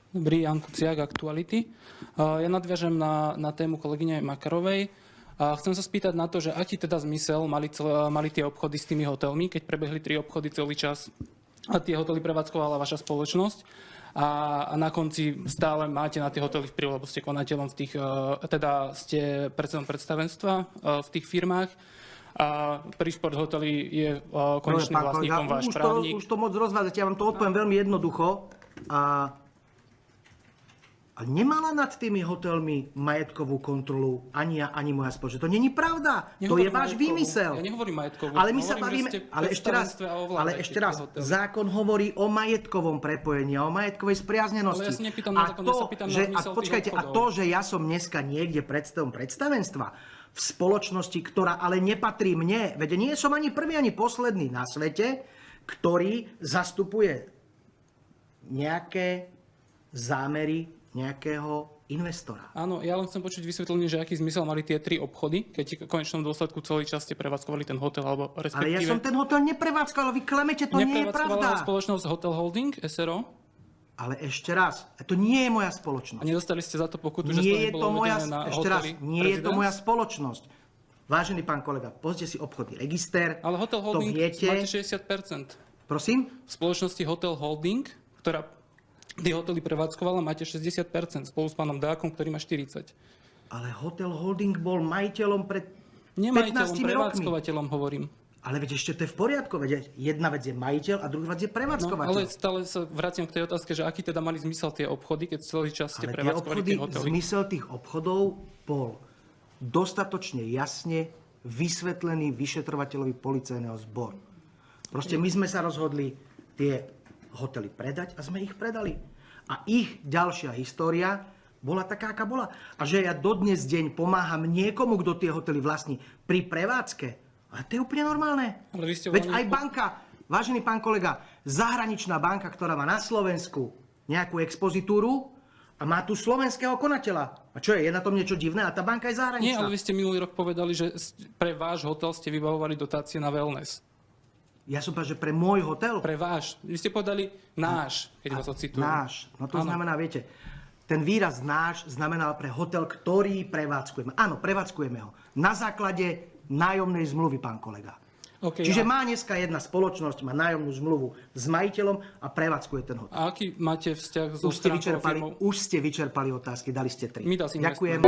Dobrý, Jan Kuciak, Aktuality. Ja nadviažem na tému kolegyne Makarovej. Chcem sa spýtať na to, že aký teda zmysel mali tie obchody s tými hotelmi, keď prebehli 3 obchody celý čas a tie hotely prevádzkovala vaša spoločnosť a na konci stále máte na tie hotely vplyv, lebo ste konateľom v tých, teda ste predsedom predstavenstva v tých firmách. A Prišport hotely je konečným vlastníkom váš právnik. Už to moc rozvádzate, ja vám to odpoviem veľmi jednoducho. A nemala nad tými hotelmi majetkovú kontrolu ani ja, ani moja spoločnosť. To není pravda. To je váš výmysel. Ja nehovorím majetkovú. Ale my sa bavíme... Ale ešte raz, zákon hovorí o majetkovom prepojení a o majetkovej spriaznenosti. Ale ja sa nepýtam na zákon, ja sa pýtam na zmysel tých obchodov. A to, že ja som dneska niekde predstavom predstavenstva v spoločnosti, ktorá ale nepatrí mne, veď nie som ani prvý, ani posledný na svete, ktorý zastupuje nejaké zámery nejakého investora. Áno, ja len chcem počuť vysvetlenie, že aký zmysel mali tie 3 obchody, keď v konečnom dôsledku celý čas ste prevádzkovali ten hotel, alebo respektíve... Ale ja som ten hotel neprevádzkoval, vy klamete, to nie je pravda. Neprevádzkovala spoločnosť Hotel Holding, SRO? Ale ešte raz, to nie je moja spoločnosť. A nedostali ste za to pokutu, že to nebolo uvedené na hoteli nie je to moja spoločnosť. Vážený pán kolega, pozrite si obchodný register. Ale Hotel Holding máte 60%. Prosím? V spoločnosti Hotel Holding, ktorá tie hotely prevádzkovala, máte 60% spolu s pánom Dákom, ktorý má 40%. Ale Hotel Holding bol majiteľom pred 15 Nemajiteľom, rokmi. prevádzkovateľom hovorím. Ale veď ešte to je v poriadku. Veď jedna vec je majiteľ a druhá vec je prevádzkovateľ. Ale stále sa vraciam k tej otázke, že aký teda mali zmysel tie obchody, keď celý čas ste prevádzkovali tie hotely. Zmysel tých obchodov bol dostatočne jasne vysvetlený vyšetrovateľovi policajného zboru. Proste my sme sa rozhodli tie hotely predať a sme ich predali. A ich ďalšia história bola taká, aká bola. A že ja dodnes deň pomáham niekomu, kto tie hotely vlastní pri prevádzke, ale to je úplne normálne. Veď aj banka, vážený pán kolega, zahraničná banka, ktorá má na Slovensku nejakú expozitúru a má tu slovenského konateľa. A čo je na tom niečo divné? A tá banka je zahraničná. Nie, ale vy ste minulý rok povedali, že pre váš hotel ste vybavovali dotácie na wellness. Ja som povedal, že pre môj hotel? Pre váš. Vy ste povedali náš, keď vás ocitujem. Náš. No to znamená, viete, ten výraz náš znamená pre hotel, ktorý prevádzkujeme. Áno, prevádzkujeme ho. Na základe nájomnej zmluvy, pán kolega. Okay, čiže má dneska jedna spoločnosť, má nájomnú zmluvu s majiteľom a prevádzkuje ten hotel. A aký máte vzťah so stránkou firmou? Už ste vyčerpali otázky, dali ste 3. My Ďakujem.